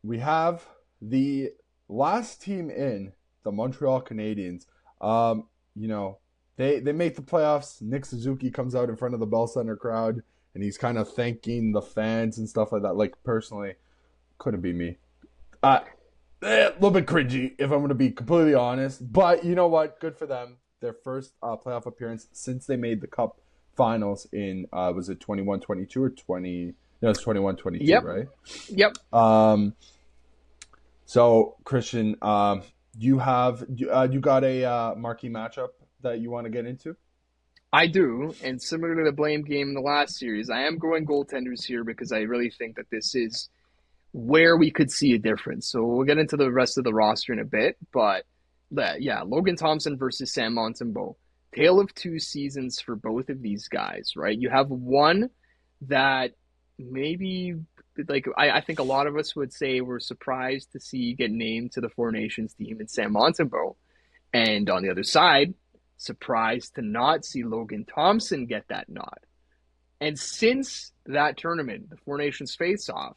we have the last team in, the Montreal Canadiens. You know, they make the playoffs. Nick Suzuki comes out in front of the Bell Center crowd, and he's kind of thanking the fans and stuff like that. Like, personally, couldn't be me. A little bit cringy, if I'm going to be completely honest. But you know what? Good for them. Their first playoff appearance since they made the Cup Finals in, was it 21-22 or 20? No, it's 21-22, Yep. right? Yep. So, Christian, you got a marquee matchup that you want to get into? I do. And similar to the blame game in the last series, I am going goaltenders here because I really think that this is where we could see a difference. So we'll get into the rest of the roster in a bit. But yeah, Logan Thompson versus Sam Montembeault. Tale of two seasons for both of these guys, right? You have one that maybe like I think a lot of us would say we're surprised to see get named to the Four Nations team in Sam Montembeault. And on the other side, surprised to not see Logan Thompson get that nod. And since that tournament, the Four Nations face off,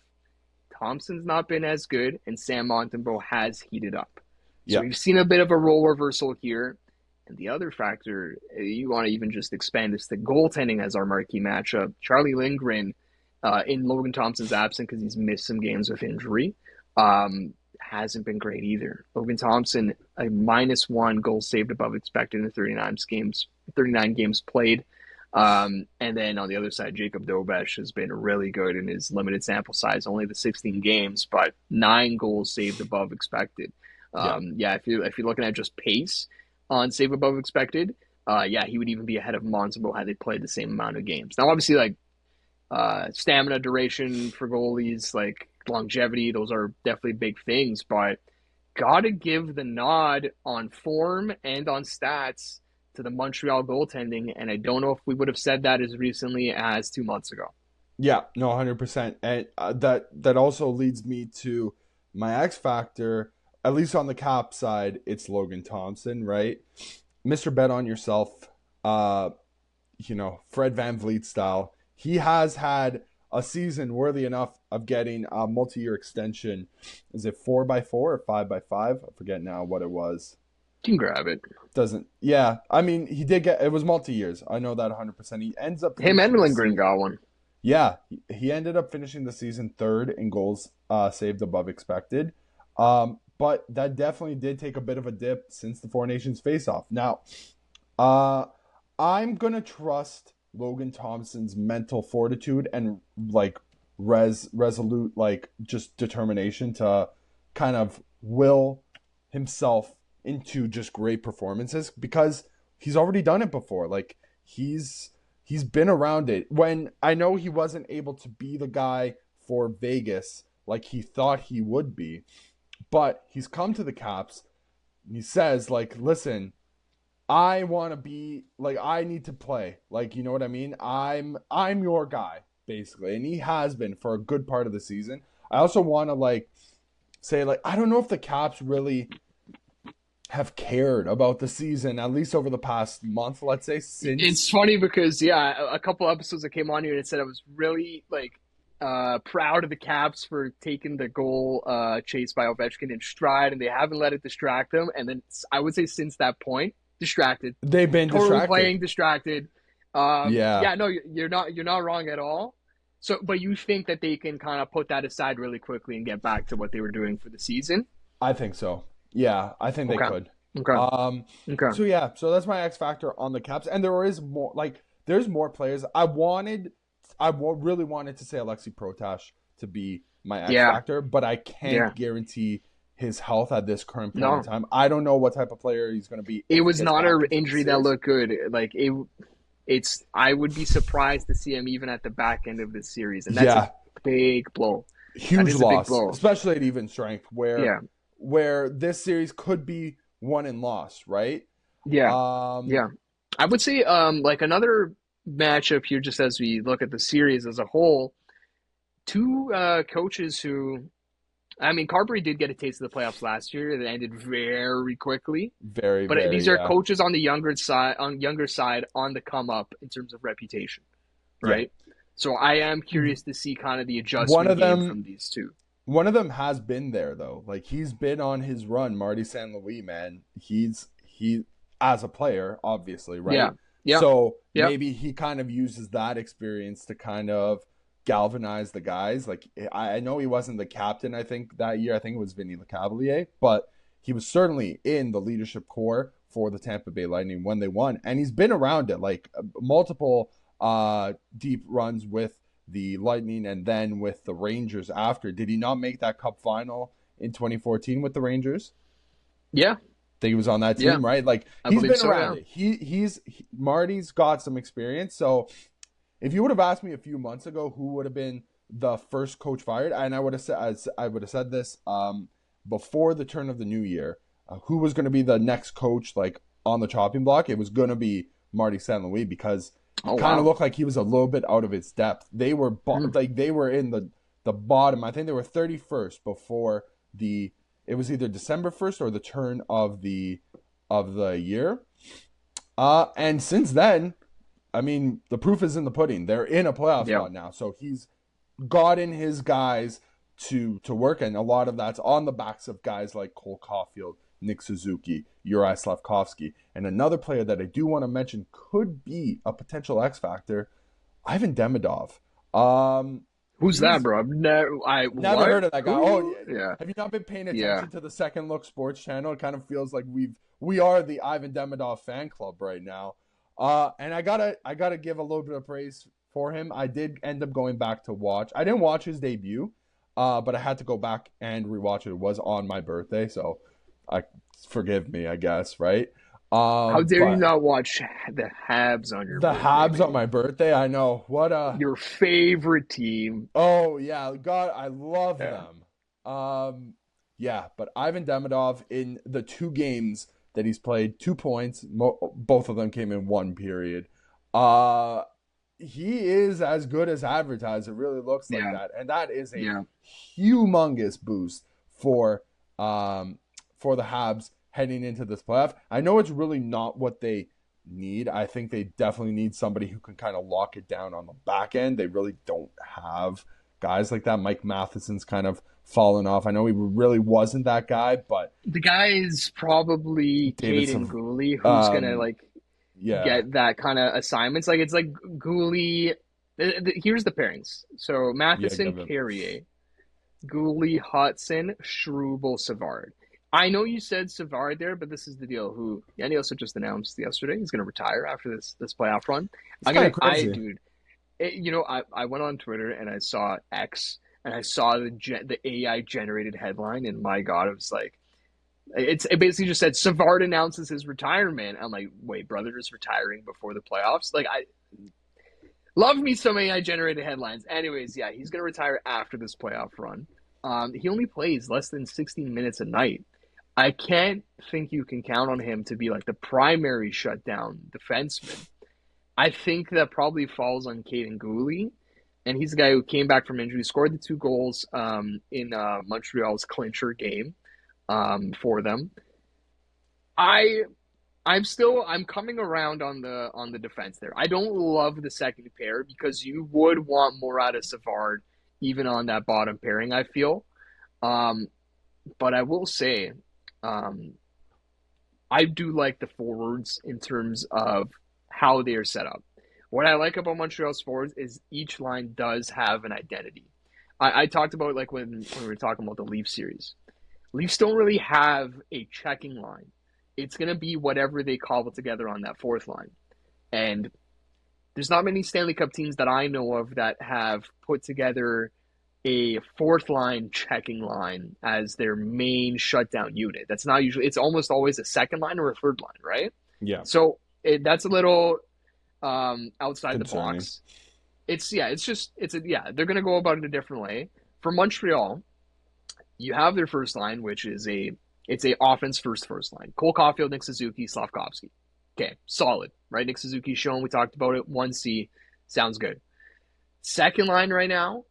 Thompson's not been as good, and Sam Montembeault has heated up. So Yeah. we've seen a bit of a role reversal here. And the other factor, you want to even just expand this to goaltending as our marquee matchup. Charlie Lindgren, in Logan Thompson's absence because he's missed some games with injury, hasn't been great either. Logan Thompson, a -1 goal saved above expected in 39 games played. And then on the other side, Jacob Dobesh has been really good in his limited sample size, only the 16 games, but 9 goals saved above expected. Yeah. Yeah, if you're looking at just pace on save above expected, yeah, he would even be ahead of Montembeault had they played the same amount of games. Now, obviously, like stamina, duration for goalies, like longevity, those are definitely big things, but gotta give the nod on form and on stats to the Montreal goaltending, and I don't know if we would have said that as recently as 2 months ago. Yeah, no, 100%. And that also leads me to my X factor. At least on the Cap side, it's Logan Thompson, right? Mr. Bet on yourself. Fred Van Vliet style. He has had a season worthy enough of getting a multi-year extension. Is it 4x4 or 5x5? I forget now what it was. You can grab it. Doesn't. Yeah, I mean, he did get. It was multi-years. I know that 100%. He ends up Him and finishing the Lindgren season. got one. Yeah, he ended up finishing the season third in goals saved above expected. But that definitely did take a bit of a dip since the Four Nations face-off. Now, uh, I'm gonna trust Logan Thompson's mental fortitude and like resolute like just determination to kind of will himself into just great performances because he's already done it before. Like he's been around it. When I know he wasn't able to be the guy for Vegas like he thought he would be, but he's come to the Caps. He says like, listen, I want to be like I need to play. Like, you know what I mean? I'm your guy basically, and he has been for a good part of the season. I also want to like say like I don't know if the Caps really have cared about the season at least over the past month, let's say, It's since. funny because yeah, a couple episodes I came on here and it said I was really like proud of the Caps for taking the goal chase by Ovechkin in stride, and they haven't let it distract them. And then I would say since that point, distracted, They've been totally distracted. playing distracted. Yeah, Yeah, no, you're not wrong at all. So, but you think that they can kind of put that aside really quickly and get back to what they were doing for the season? I think so. Yeah, I think they Okay, could. okay, Um, okay. so yeah, so that's my X factor on the Caps, and there is more. Like, there's more players. Really wanted to say Alexi Protash to be my X Yeah, factor, but I can't yeah. guarantee his health at this current point in No, time. I don't know what type of player he's going to be it if he was gets not back an into the injury that series. looked good. Like it's. I would be surprised to see him even at the back end of this series, and that's a Yeah, big blow. That huge is a big loss, blow. especially at even strength, where Yeah, this series could be won and lost, right? yeah, Um, yeah. I would say like another matchup here, just as we look at the series as a whole, two coaches who, I mean, Carberry did get a taste of the playoffs last year. That ended very quickly. very, But very, these are yeah, coaches on the younger side on the come up in terms of reputation, yeah. right? So I am curious to see kind of the One adjustment of game them from these two. one of them has been there though. Like he's been on his run, Marty St. Louis, man. He as a player, obviously, right? Yeah. Yeah. So Yeah. maybe he kind of uses that experience to kind of galvanize the guys. Like I know he wasn't the captain, I think, that year. I think it was Vinny Lecavalier, but he was certainly in the leadership core for the Tampa Bay Lightning when they won. And he's been around it, like multiple deep runs with the Lightning and then with the Rangers after. Did he not make that cup final in 2014 with the Rangers? Yeah. I think he was on that team, Yeah. right? Like I he's believe been so, around yeah. it. Marty's got some experience. So if you would have asked me a few months ago who would have been the first coach fired, and I would have said this before the turn of the new year, who was going to be the next coach like on the chopping block, it was going to be Marty St. Louis because he kind of looked like he was a little bit out of his depth. They were they were in the bottom. I think they were 31st before it was either December 1st or the turn of the year. And since then, I mean, the proof is in the pudding. They're in a playoff spot now. So he's gotten his guys to work, and a lot of that's on the backs of guys like Cole Caulfield, Nick Suzuki, Uri Slavkovsky. And another player that I do want to mention could be a potential X factor, Ivan Demidov. Who's that, bro? Never heard of that guy. Ooh, Oh, yeah. Have you not been paying attention to the Second Look Sports channel? It kind of feels like we are the Ivan Demidov fan club right now. And I gotta give a little bit of praise for him. I did end up going back to watch. I didn't watch his debut, but I had to go back and rewatch it. It was on my birthday, so forgive me, I guess, right? How dare you not watch the Habs on your birthday? The Habs on my birthday, I know. What your favorite team. Oh yeah, God, I love them. Yeah, but Ivan Demidov in the 2 games that he's played, 2 points, both of them came in 1 period. He is as good as advertised. It really looks like that, and that is a humongous boost for the Habs heading into this playoff. I know it's really not what they need. I think they definitely need somebody who can kind of lock it down on the back end. They really don't have guys like that. Mike Matheson's kind of fallen off. I know he really wasn't that guy, but the guy is probably Caden Gooley, who's gonna get that kind of assignments. Like it's like Gooley. Here's the pairings. So Matheson, Carrier, Gooley, Hudson, Struble, Savard. I know you said Savard there, but this is the deal. Who Yanni also just announced yesterday he's going to retire after this playoff run. Dude, I went on Twitter and I saw X and I saw the AI generated headline, and my God, it was like it basically just said Savard announces his retirement. I'm like, wait, brother is retiring before the playoffs? Like, I love me some AI generated headlines. Anyways, yeah, he's going to retire after this playoff run. He only plays less than 16 minutes a night. I can't think you can count on him to be like the primary shutdown defenseman. I think that probably falls on Caden Gooley, and he's the guy who came back from injury, scored the 2 goals in Montreal's clincher game for them. I'm coming around on the defense there. I don't love the second pair because you would want more out of Savard even on that bottom pairing, I feel. But I will say, I do like the forwards in terms of how they are set up. What I like about Montreal's forwards is each line does have an identity. I talked about like when we were talking about the Leafs series. Leafs don't really have a checking line. It's going to be whatever they cobble together on that 4th line. And there's not many Stanley Cup teams that I know of that have put together a 4th line checking line as their main shutdown unit. That's not usually, it's almost always a 2nd line or a 3rd line, right? Yeah. So that's a little outside the box. They're going to go about it a different way. For Montreal, you have their first line, which is it's a offense first line. Cole Caulfield, Nick Suzuki, Slavkovsky. Okay, solid, right? Nick Suzuki's shown, we talked about it. 1C, sounds good. Second line right now,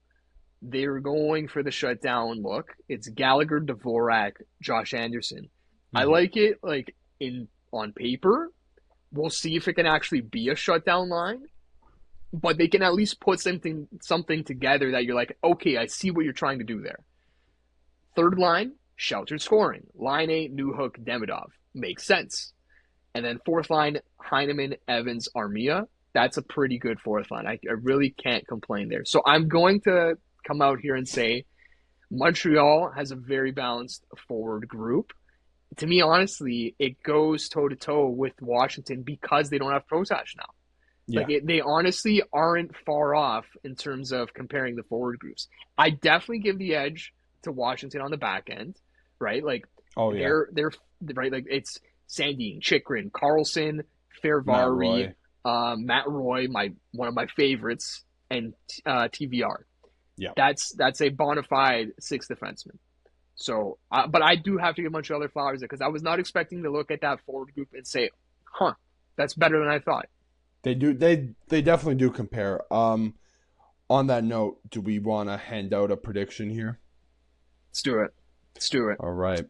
they're going for the shutdown look. It's Gallagher, Dvorak, Josh Anderson. Mm-hmm. I like it on paper. We'll see if it can actually be a shutdown line. But they can at least put something together that you're like, okay, I see what you're trying to do there. Third line, sheltered scoring. Line 8, Newhook, Demidov. Makes sense. And then fourth line, Heineman, Evans, Armia. That's a pretty good fourth line. I really can't complain there. So I'm going to come out here and say Montreal has a very balanced forward group. To me, honestly, it goes toe-to-toe with Washington because they don't have Protash now. Yeah. They honestly aren't far off in terms of comparing the forward groups. I definitely give the edge to Washington on the back end, right? Like, Oh, yeah. they're right. Like, it's Sandin, Chikrin, Carlson, Matt Fairvari, Roy. Matt Roy, one of my favorites, and TVR. Yeah. That's a bona fide sixth defenseman. So, but I do have to give Montreal their flowers because I was not expecting to look at that forward group and say, "Huh, that's better than I thought." They do. They definitely do compare. On that note, do we want to hand out a prediction here? Let's do it. Let's do it. All right.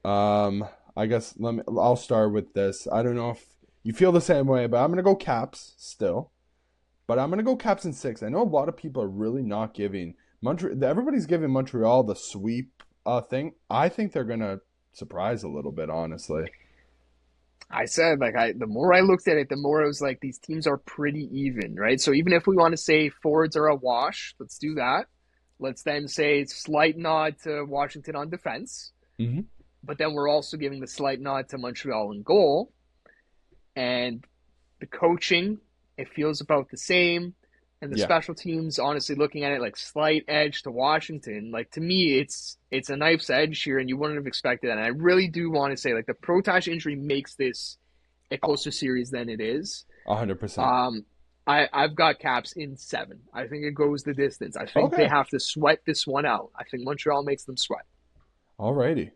I guess I'll start with this. I don't know if you feel the same way, but I'm gonna go Caps still. But I'm gonna go Caps in 6. I know a lot of people are really not giving Montreal. Everybody's giving Montreal the sweep thing. I think they're gonna surprise a little bit, honestly. I said the more I looked at it, the more it was like these teams are pretty even, right? So even if we want to say forwards are a wash, let's do that. Let's then say slight nod to Washington on defense, Mm-hmm. but then we're also giving the slight nod to Montreal in goal. And the coaching, it feels about the same. And the Yeah. special teams, honestly, looking at it like slight edge to Washington, like to me, it's a knife's edge here, and you wouldn't have expected that. And I really do want to say, like, the Protash injury makes this a closer series than it is. 100%. I've got Caps in 7. I think it goes the distance. I think they Okay. have to sweat this one out. I think Montreal makes them sweat. Alrighty.